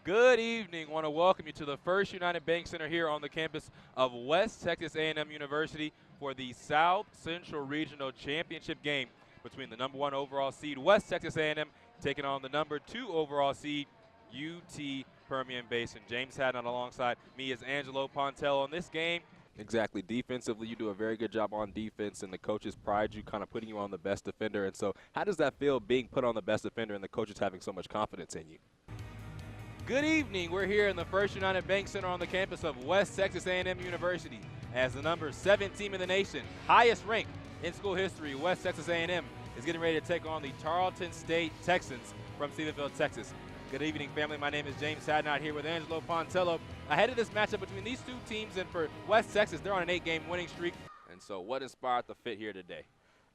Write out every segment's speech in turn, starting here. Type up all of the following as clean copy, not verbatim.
Good evening. Want to welcome you to the First United Bank Center here on the campus of West Texas A&M University for the South Central Regional Championship game between the #1 overall seed West Texas A&M taking on the #2 overall seed UT Permian Basin. James Hadnot alongside me is Angelo Pontello on this game. Exactly. Defensively, you do a very good job on defense, and the coaches pride you kind of putting you on the best defender. And so how does that feel being put on the best defender and the coaches having so much confidence in you? Good evening. We're here in the First United Bank Center on the campus of West Texas A&M University as the #7 team in the nation, highest ranked in school history. West Texas A&M is getting ready to take on the Tarleton State Texans from Stephenville, Texas. Good evening, family. My name is James Hadnot here with Angelo Pontello. Ahead of this matchup between these two teams, and for West Texas, they're on an 8-game winning streak. And so what inspired the fit here today?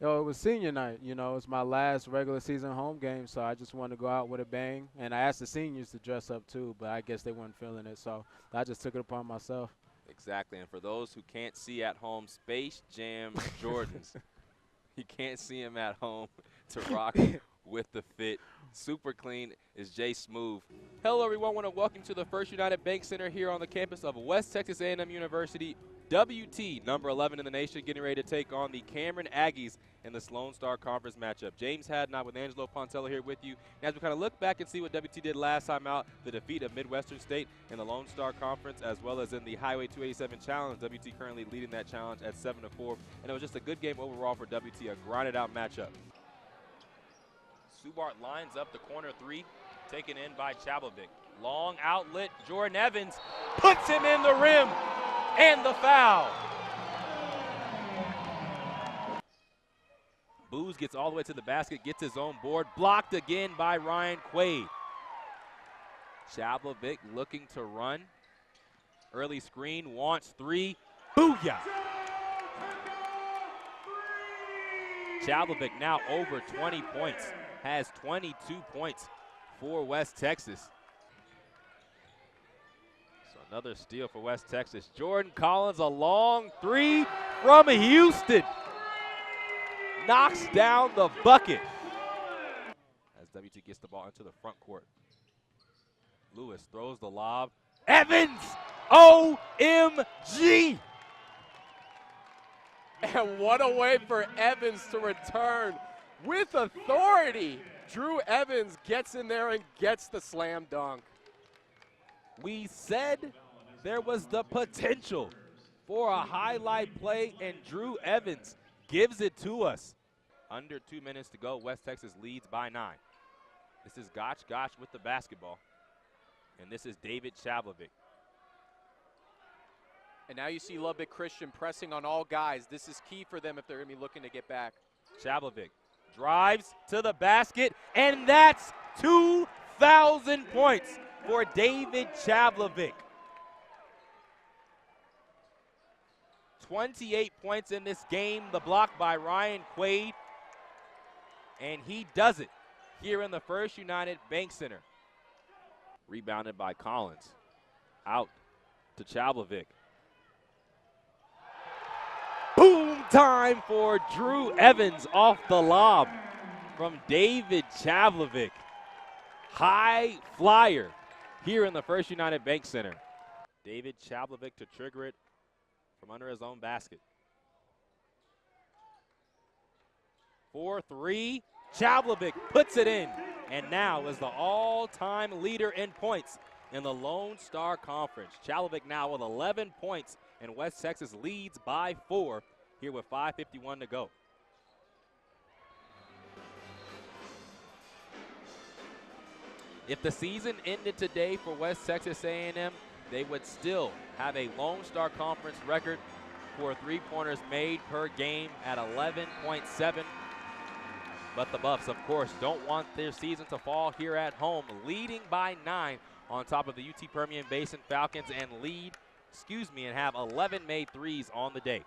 It was senior night. It's my last regular season home game, so I just wanted to go out with a bang. And I asked the seniors to dress up too, but I guess they weren't feeling it, so I just took it upon myself. Exactly, and for those who can't see at home, Space Jam Jordans. You can't see him at home to rock with the fit. Super clean is Jay Smooth. Hello, everyone. I want to welcome you to the First United Bank Center here on the campus of West Texas A&M University. WT, #11 in the nation, getting ready to take on the Cameron Aggies in the Lone Star Conference matchup. James Hadnot with Angelo Pontello here with you. And as we kind of look back and see what WT did last time out, the defeat of Midwestern State in the Lone Star Conference, as well as in the Highway 287 Challenge. WT currently leading that challenge at 7-4. And it was just a good game overall for WT, a grinded-out matchup. Subart lines up the corner three, taken in by Chablovic. Long outlet, Jordan Evans puts him in the rim, and the foul. Booz gets all the way to the basket, gets his own board, blocked again by Ryan Quaid. Chablovic looking to run. Early screen, wants three, booyah! Chablovic now over 20 points. Has 22 points for West Texas. So another steal for West Texas. Jordan Collins, a long three from Houston. Knocks down the bucket. As WT gets the ball into the front court. Lewis throws the lob. Evans! OMG! And what a way for Evans to return. With authority, Drew Evans gets in there and gets the slam dunk. We said there was the potential for a highlight play, and Drew Evans gives it to us. Under 2 minutes to go, West Texas leads by 9. This is Gotch with the basketball, and this is David Chablovic. And now you see Lubbock Christian pressing on all guys. This is key for them if they're going to be looking to get back. Chablovic drives to the basket, and that's 2,000 points for David Chablovic. 28 points in this game, the block by Ryan Quaid, and he does it here in the First United Bank Center. Rebounded by Collins. Out to Chablovic. Boom time for Drew Evans off the lob from David Chablovic. High flyer here in the First United Bank Center. David Chablovic to trigger it from under his own basket. 4-3, Chablovic puts it in, and now is the all-time leader in points in the Lone Star Conference. Chablovic now with 11 points, and West Texas leads by 4 here with 5:51 to go. If the season ended today for West Texas A&M, they would still have a Lone Star Conference record for three-pointers made per game at 11.7. But the Buffs, of course, don't want their season to fall here at home, leading by 9 on top of the UT Permian Basin Falcons, and have 11 made threes on the day.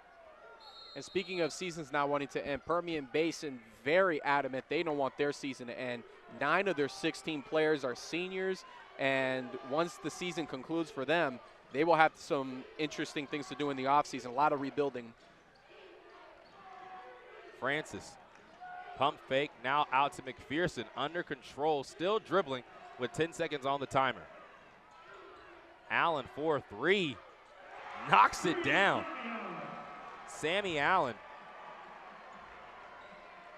And speaking of seasons not wanting to end, Permian Basin very adamant they don't want their season to end. 9 of their 16 players are seniors, and once the season concludes for them, they will have some interesting things to do in the offseason, a lot of rebuilding. Francis, pump fake, now out to McPherson, under control, still dribbling with 10 seconds on the timer. Allen for three. Knocks it down. Sammy Allen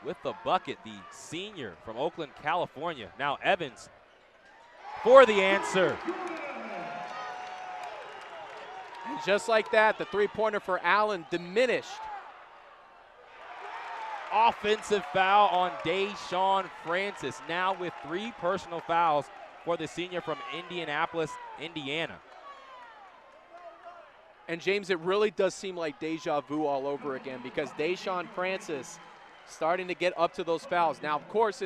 with the bucket, the senior from Oakland, California. Now Evans for the answer. And just like that, the three-pointer for Allen diminished. Offensive foul on Deshaun Francis, now with 3 personal fouls for the senior from Indianapolis, Indiana. And James, it really does seem like deja vu all over again, because Deshaun Francis starting to get up to those fouls. Now, of course,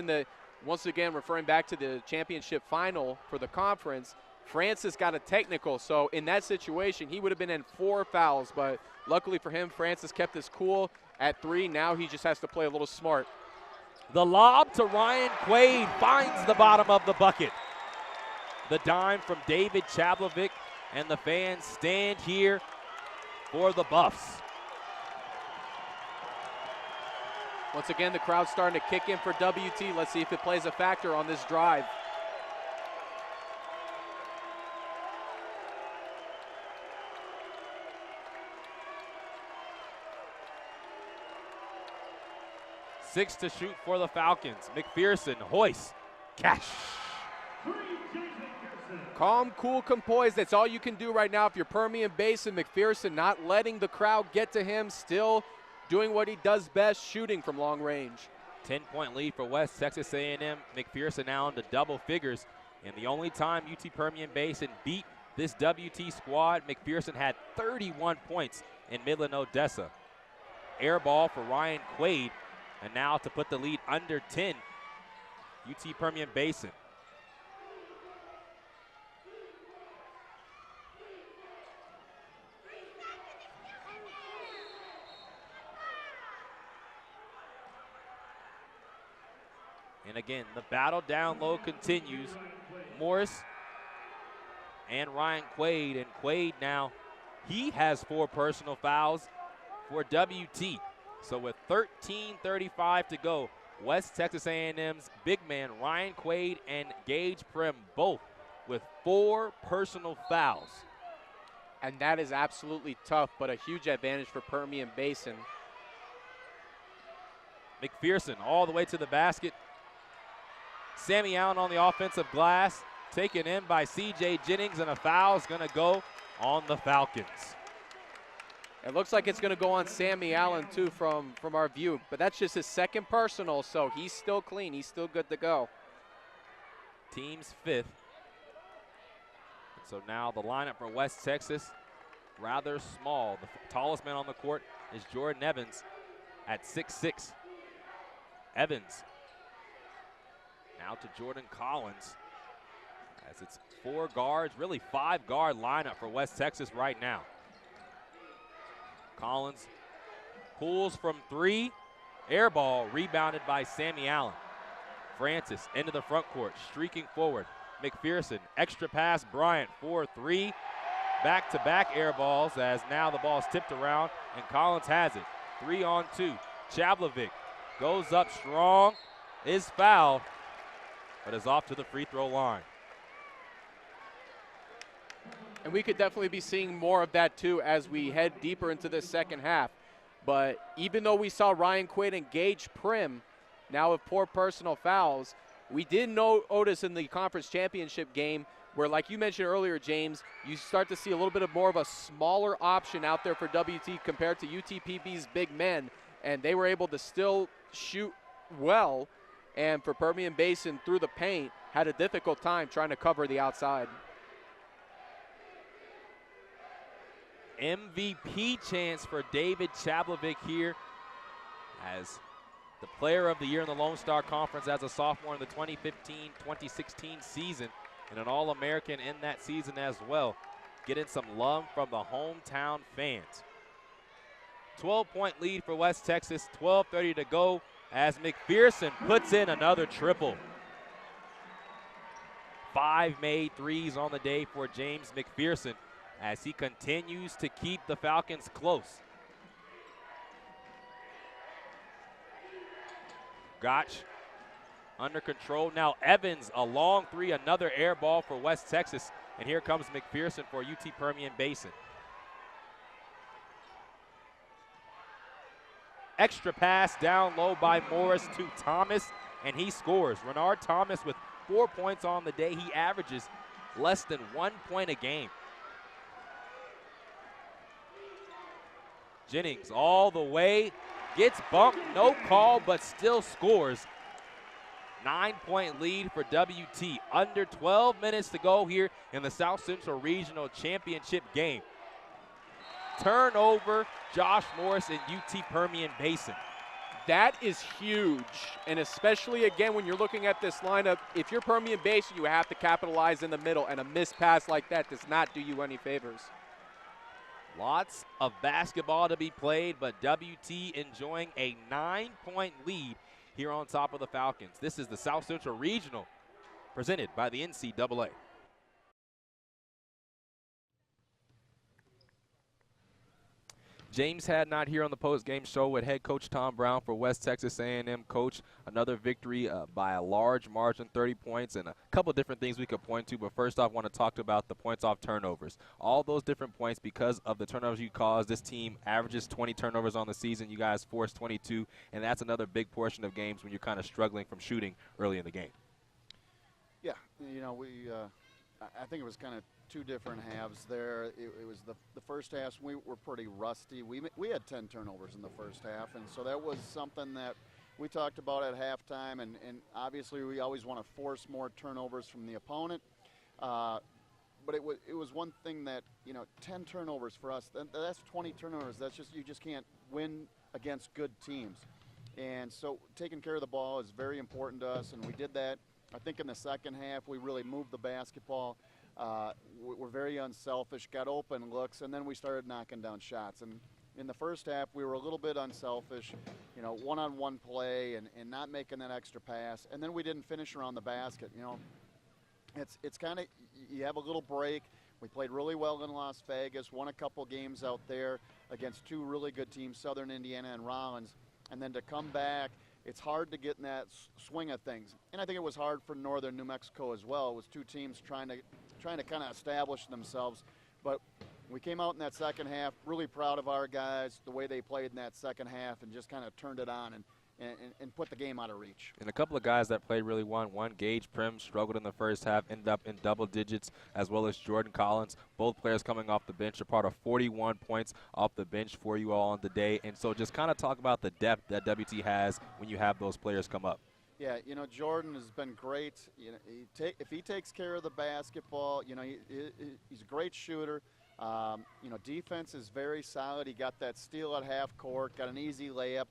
once again, referring back to the championship final for the conference, Francis got a technical, so in that situation, he would have been in 4 fouls, but luckily for him, Francis kept his cool at 3. Now he just has to play a little smart. The lob to Ryan Quaid finds the bottom of the bucket. The dime from David Chablovic, and the fans stand here for the Buffs. Once again, the crowd's starting to kick in for WT. Let's see if it plays a factor on this drive. Six to shoot for the Falcons. McPherson hoists. Cash. Calm, cool, composed. That's all you can do right now if you're Permian Basin. McPherson not letting the crowd get to him, still doing what he does best, shooting from long range. 10-point lead for West Texas A&M. McPherson now into double figures. And the only time UT Permian Basin beat this WT squad, McPherson had 31 points in Midland, Odessa. Air ball for Ryan Quaid. And now to put the lead under 10, UT Permian Basin. And again, the battle down low continues. Morris and Ryan Quaid. And Quaid now, he has 4 personal fouls for WT. So with 13:35 to go, West Texas A&M's big man Ryan Quaid and Gage Prim both with 4 personal fouls. And that is absolutely tough, but a huge advantage for Permian Basin. McPherson all the way to the basket. Sammy Allen on the offensive glass, taken in by C.J. Jennings, and a foul is going to go on the Falcons. It looks like it's going to go on Sammy Allen, too, from our view. But that's just his 2nd personal, so he's still clean. He's still good to go. Team's 5th. So now the lineup for West Texas, rather small. The tallest man on the court is Jordan Evans at 6'6". Evans now to Jordan Collins, as it's 4 guards, really 5-guard lineup for West Texas right now. Collins pulls from 3, air ball, rebounded by Sammy Allen. Francis into the front court, streaking forward. McPherson, extra pass, Bryant for 3. Back-to-back air balls, as now the ball's tipped around, and Collins has it. 3-on-2. Chablovic goes up strong, is fouled, but is off to the free throw line. And we could definitely be seeing more of that, too, as we head deeper into this second half. But even though we saw Ryan Quaid and Gage Prim now with 4 personal fouls, we did notice in the conference championship game where, like you mentioned earlier, James, you start to see a little bit of more of a smaller option out there for WT compared to UTPB's big men. And they were able to still shoot well. And for Permian Basin, through the paint, had a difficult time trying to cover the outside. MVP chance for David Chablovic here as the player of the year in the Lone Star Conference as a sophomore in the 2015-2016 season, and an All-American in that season as well. Getting some love from the hometown fans. 12-point lead for West Texas, 12:30 to go as McPherson puts in another triple. 5 made threes on the day for James McPherson, as he continues to keep the Falcons close. Gotch under control. Now Evans, a long 3, another air ball for West Texas. And here comes McPherson for UT Permian Basin. Extra pass down low by Morris to Thomas, and he scores. Renard Thomas with 4 points on the day. He averages less than 1 point a game. Jennings all the way, gets bumped, no call, but still scores. 9-point lead for WT. Under 12 minutes to go here in the South Central Regional Championship game. Turnover, Josh Morris and UT Permian Basin. That is huge, and especially, again, when you're looking at this lineup, if you're Permian Basin, you have to capitalize in the middle, and a missed pass like that does not do you any favors. Lots of basketball to be played, but WT enjoying a 9-point lead here on top of the Falcons. This is the South Central Regional, presented by the NCAA. James Hadnot here on the post-game show with head coach Tom Brown for West Texas A&M. Coach, another victory by a large margin, 30 points, and a couple different things we could point to. But first off, I want to talk about the points off turnovers. All those different points because of the turnovers you caused. This team averages 20 turnovers on the season. You guys forced 22, and that's another big portion of games when you're kind of struggling from shooting early in the game. Yeah, you know, I think it was kind of two different halves there. It was the first half, we were pretty rusty. We had 10 turnovers in the first half, and so that was something that we talked about at halftime, and obviously we always want to force more turnovers from the opponent. But it was one thing that, you know, 10 turnovers for us, that's 20 turnovers. That's just, you just can't win against good teams. And so taking care of the ball is very important to us, and we did that. I think in the second half we really moved the basketball. We're very unselfish, got open looks, and then we started knocking down shots. And in the first half, we were a little bit unselfish, you know, one-on-one play and not making that extra pass. And then we didn't finish around the basket. You know, it's kind of, you have a little break. We played really well in Las Vegas, won a couple games out there against two really good teams, Southern Indiana and Rollins. And then to come back, it's hard to get in that swing of things. And I think it was hard for Northern New Mexico as well. It was two teams trying to kind of establish themselves. But we came out in that second half, really proud of our guys, the way they played in that second half, and just kind of turned it on and put the game out of reach. And a couple of guys that played really well. One, Gage Prim struggled in the first half, ended up in double digits, as well as Jordan Collins. Both players coming off the bench, a part of 41 points off the bench for you all on the day. And so just kind of talk about the depth that WT has when you have those players come up. Yeah, you know, Jordan has been great. You know, if he takes care of the basketball, you know, he's a great shooter. You know, defense is very solid. He got that steal at half court, got an easy layup.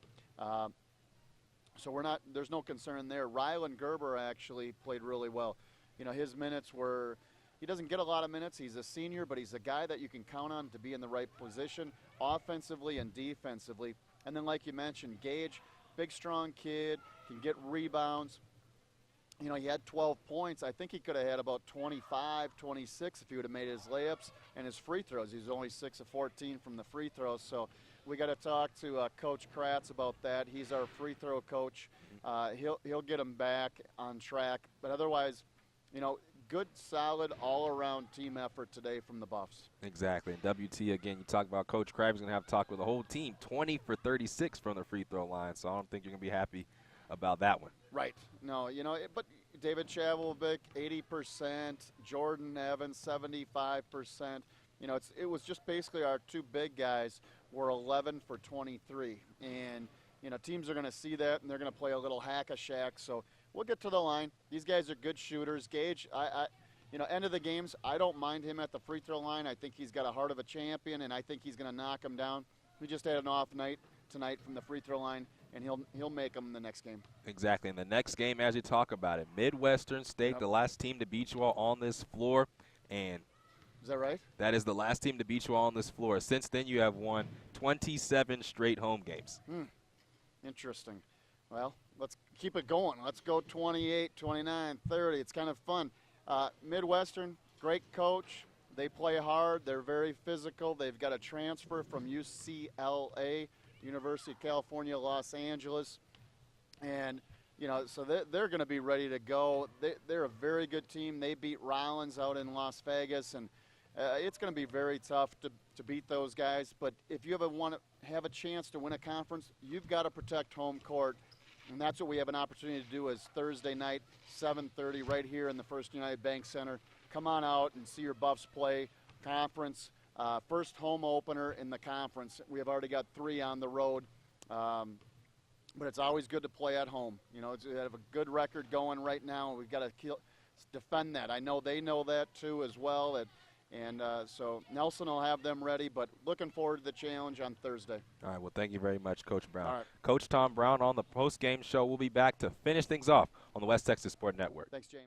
So there's no concern there. Rylan Gerber actually played really well. You know, his minutes he doesn't get a lot of minutes. He's a senior, but he's a guy that you can count on to be in the right position offensively and defensively. And then like you mentioned, Gage, big, strong kid, can get rebounds. You know, he had 12 points. I think he could have had about 25, 26 if he would have made his layups and his free throws. He's only 6 of 14 from the free throws. So we got to talk to Coach Kratz about that. He's our free throw coach. He'll get him back on track. But otherwise, you know, good, solid, all-around team effort today from the Buffs. Exactly. And WT, again, you talk about Coach Krabs going to have to talk with the whole team. 20 for 36 from the free throw line. So I don't think you're going to be happy about that one. Right. No, you know, but David Chavelvic, 80%. Jordan Evans, 75%. You know, it was just basically our two big guys were 11 for 23. And, you know, teams are going to see that, and they're going to play a little hack-a-shack. So we'll get to the line. These guys are good shooters. Gage, you know, end of the games, I don't mind him at the free throw line. I think he's got a heart of a champion, and I think he's going to knock him down. We just had an off night tonight from the free throw line, and he'll make them the next game. Exactly. In the next game, as you talk about it, Midwestern State, Yep. the last team to beat you all on this floor, and is that right? that is the last team to beat you all on this floor. Since then, you have won 27 straight home games. Interesting. Well, let's keep it going. Let's go 28, 29, 30. It's kind of fun. Midwestern, great coach. They play hard. They're very physical. They've got a transfer from UCLA, University of California, Los Angeles. And so they're going to be ready to go. They're a very good team. They beat Rollins out in Las Vegas, and it's going to be very tough to beat those guys. But if you ever want to have a chance to win a conference, you've got to protect home court. And that's what we have an opportunity to do is Thursday night, 7:30, right here in the First United Bank Center. Come on out and see your Buffs play conference. First home opener in the conference. We have already got 3 on the road. But it's always good to play at home. We have a good record going right now, and we've got to defend that. I know they know that too as well. So Nelson will have them ready, but looking forward to the challenge on Thursday. All right, well, thank you very much, Coach Brown. All right. Coach Tom Brown on the post-game show. We'll be back to finish things off on the West Texas Sport Network. Thanks, James.